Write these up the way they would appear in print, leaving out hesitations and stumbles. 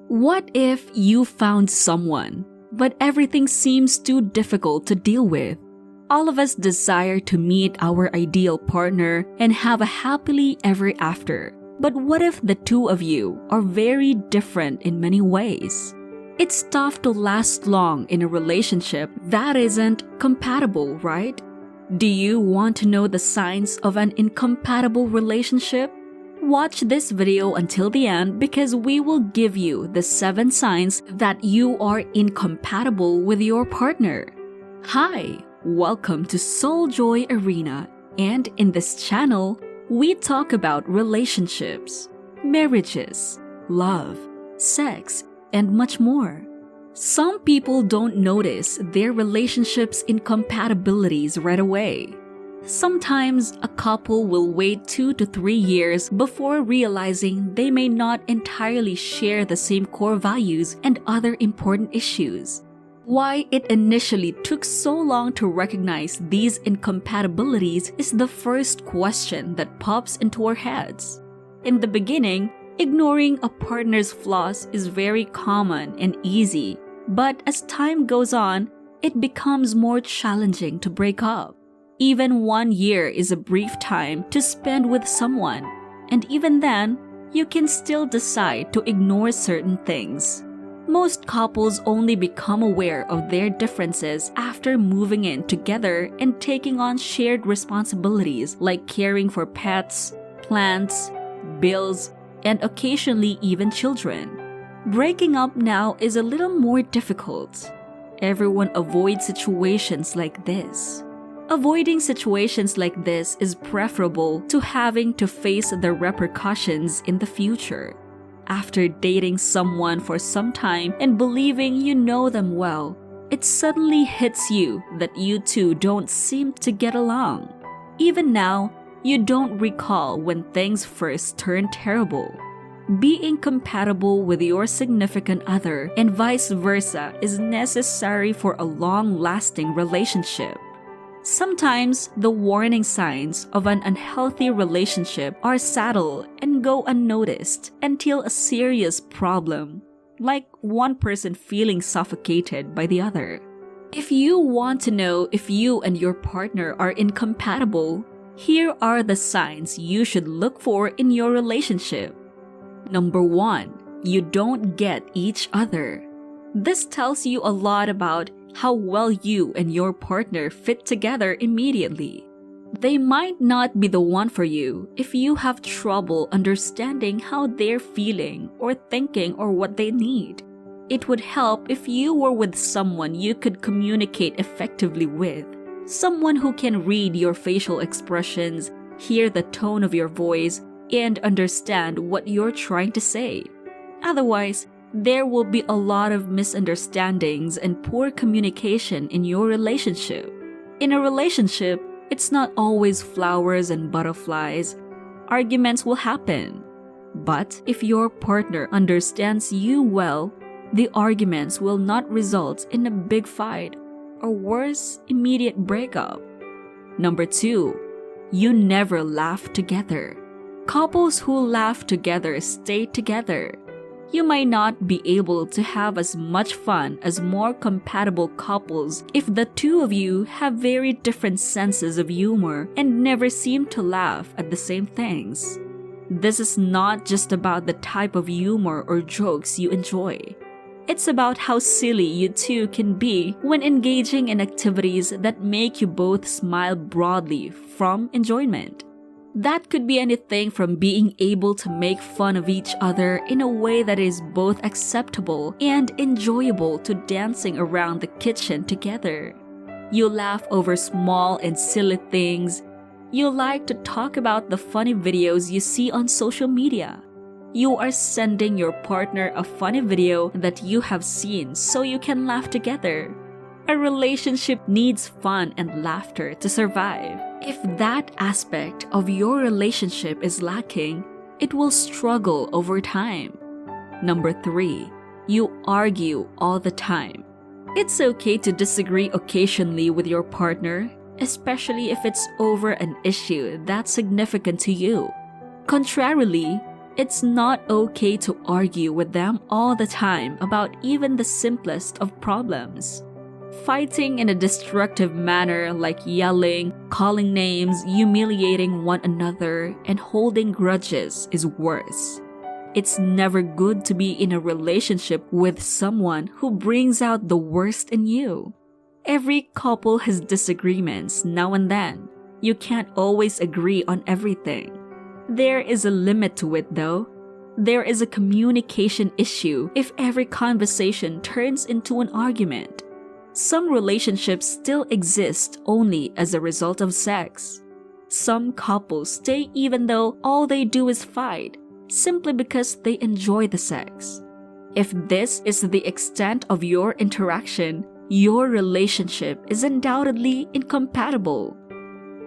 What if you found someone, but everything seems too difficult to deal with? All of us desire to meet our ideal partner and have a happily ever after. But what if the two of you are very different in many ways? It's tough to last long in a relationship that isn't compatible, right? Do you want to know the signs of an incompatible relationship? Watch this video until the end because we will give you the 7 signs that you are incompatible with your partner. Hi, welcome to Soul Joy Arena, and in this channel, we talk about relationships, marriages, love, sex, and much more. Some people don't notice their relationships' incompatibilities right away. Sometimes a couple will wait 2 to 3 years before realizing they may not entirely share the same core values and other important issues. Why it initially took so long to recognize these incompatibilities is the first question that pops into our heads. In the beginning, ignoring a partner's flaws is very common and easy, but as time goes on, it becomes more challenging to break up. Even 1 year is a brief time to spend with someone, and even then, you can still decide to ignore certain things. Most couples only become aware of their differences after moving in together and taking on shared responsibilities like caring for pets, plants, bills, and occasionally even children. Breaking up now is a little more difficult. Everyone avoids situations like this. Avoiding situations like this is preferable to having to face the repercussions in the future. After dating someone for some time and believing you know them well, it suddenly hits you that you two don't seem to get along. Even now, you don't recall when things first turned terrible. Being compatible with your significant other and vice versa is necessary for a long-lasting relationship. Sometimes the warning signs of an unhealthy relationship are subtle and go unnoticed until a serious problem, like one person feeling suffocated by the other. If you want to know if you and your partner are incompatible, here are the signs you should look for in your relationship. Number 1, you don't get each other. This tells you a lot about how well you and your partner fit together immediately. They might not be the one for you if you have trouble understanding how they're feeling or thinking or what they need. It would help if you were with someone you could communicate effectively with, someone who can read your facial expressions, hear the tone of your voice, and understand what you're trying to say. Otherwise, there will be a lot of misunderstandings and poor communication in your relationship. In a relationship, it's not always flowers and butterflies. Arguments will happen. But if your partner understands you well, the arguments will not result in a big fight or worse, immediate breakup. Number 2, you never laugh together. Couples who laugh together stay together. You might not be able to have as much fun as more compatible couples if the two of you have very different senses of humor and never seem to laugh at the same things. This is not just about the type of humor or jokes you enjoy. It's about how silly you two can be when engaging in activities that make you both smile broadly from enjoyment. That could be anything from being able to make fun of each other in a way that is both acceptable and enjoyable to dancing around the kitchen together. You laugh over small and silly things. You like to talk about the funny videos you see on social media. You are sending your partner a funny video that you have seen so you can laugh together. A relationship needs fun and laughter to survive. If that aspect of your relationship is lacking, it will struggle over time. Number 3, you argue all the time. It's okay to disagree occasionally with your partner, especially if it's over an issue that's significant to you. Contrarily, It's not okay to argue with them all the time about even the simplest of problems. Fighting in a destructive manner like yelling, calling names, humiliating one another, and holding grudges is worse. It's never good to be in a relationship with someone who brings out the worst in you. Every couple has disagreements now and then. You can't always agree on everything. There is a limit to it though. There is a communication issue if every conversation turns into an argument. Some relationships still exist only as a result of sex. Some couples stay even though all they do is fight, simply because they enjoy the sex. If this is the extent of your interaction, your relationship is undoubtedly incompatible.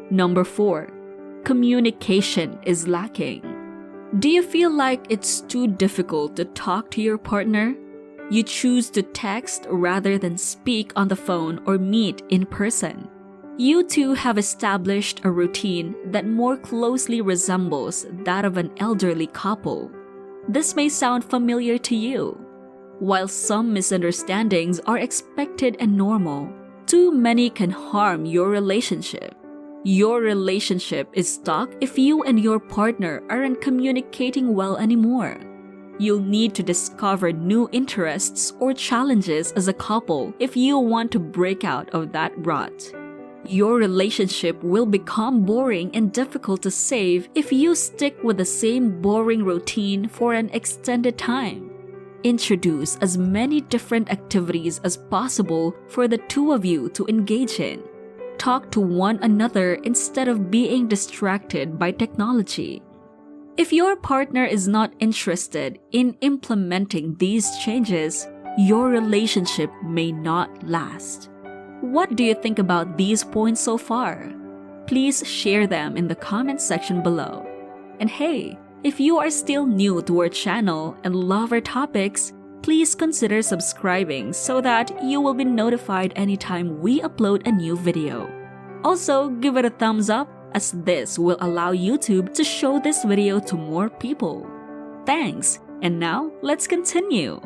Number 4. Communication is lacking. Do you feel like it's too difficult to talk to your partner? You choose to text rather than speak on the phone or meet in person. You two have established a routine that more closely resembles that of an elderly couple. This may sound familiar to you. While some misunderstandings are expected and normal, too many can harm your relationship. Your relationship is stuck if you and your partner aren't communicating well anymore. You'll need to discover new interests or challenges as a couple if you want to break out of that rut. Your relationship will become boring and difficult to save if you stick with the same boring routine for an extended time. Introduce as many different activities as possible for the two of you to engage in. Talk to one another instead of being distracted by technology. If your partner is not interested in implementing these changes, your relationship may not last. What do you think about these points so far? Please share them in the comment section below. And hey, if you are still new to our channel and love our topics, please consider subscribing so that you will be notified anytime we upload a new video. Also, give it a thumbs up as this will allow YouTube to show this video to more people. Thanks, and now let's continue.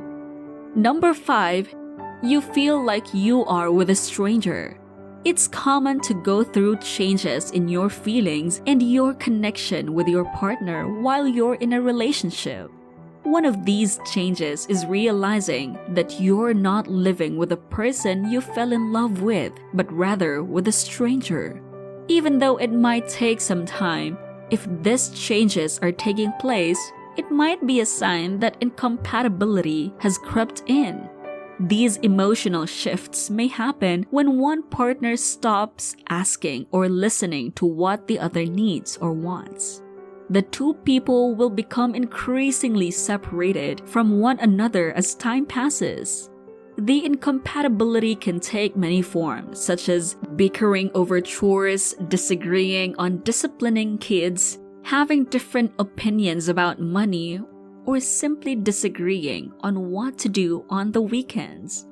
Number 5. You feel like you are with a stranger. It's common to go through changes in your feelings and your connection with your partner while you're in a relationship. One of these changes is realizing that you're not living with the person you fell in love with, but rather with a stranger. Even though it might take some time, if these changes are taking place, it might be a sign that incompatibility has crept in. These emotional shifts may happen when one partner stops asking or listening to what the other needs or wants. The two people will become increasingly separated from one another as time passes. The incompatibility can take many forms, such as bickering over chores, disagreeing on disciplining kids, having different opinions about money, or simply disagreeing on what to do on the weekends.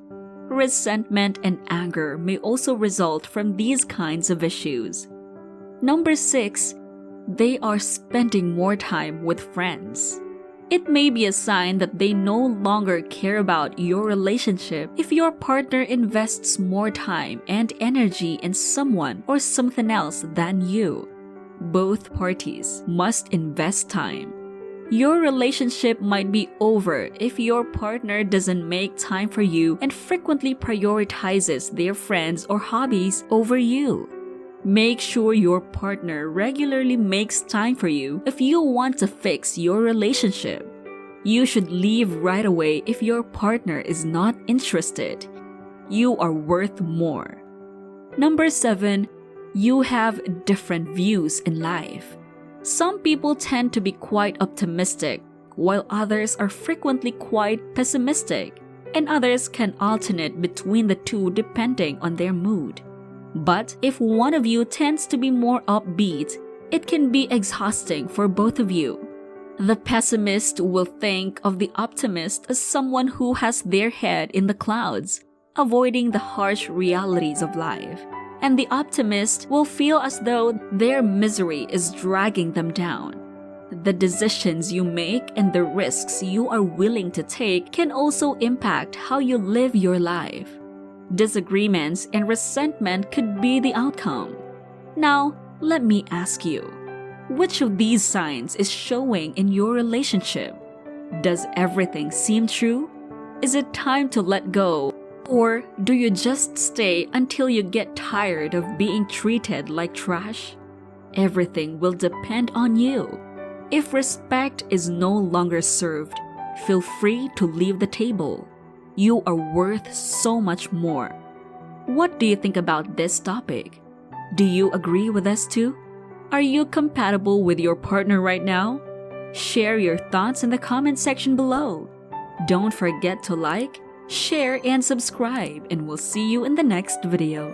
Resentment and anger may also result from these kinds of issues. Number 6. They are spending more time with friends. It may be a sign that they no longer care about your relationship if your partner invests more time and energy in someone or something else than you. Both parties must invest time. Your relationship might be over if your partner doesn't make time for you and frequently prioritizes their friends or hobbies over you. Make sure your partner regularly makes time for you if you want to fix your relationship. You should leave right away if your partner is not interested. You are worth more. Number 7. You have different views in life. Some people tend to be quite optimistic, while others are frequently quite pessimistic, and others can alternate between the two depending on their mood. But if one of you tends to be more upbeat, it can be exhausting for both of you. The pessimist will think of the optimist as someone who has their head in the clouds, avoiding the harsh realities of life. And the optimist will feel as though their misery is dragging them down. The decisions you make and the risks you are willing to take can also impact how you live your life. Disagreements and resentment could be the outcome. Now, let me ask you, which of these signs is showing in your relationship? Does everything seem true? Is it time to let go? Or do you just stay until you get tired of being treated like trash? Everything will depend on you. If respect is no longer served, feel free to leave the table. You are worth so much more. What do you think about this topic? Do you agree with us too? Are you compatible with your partner right now? Share your thoughts in the comment section below. Don't forget to like, share, and subscribe, and we'll see you in the next video.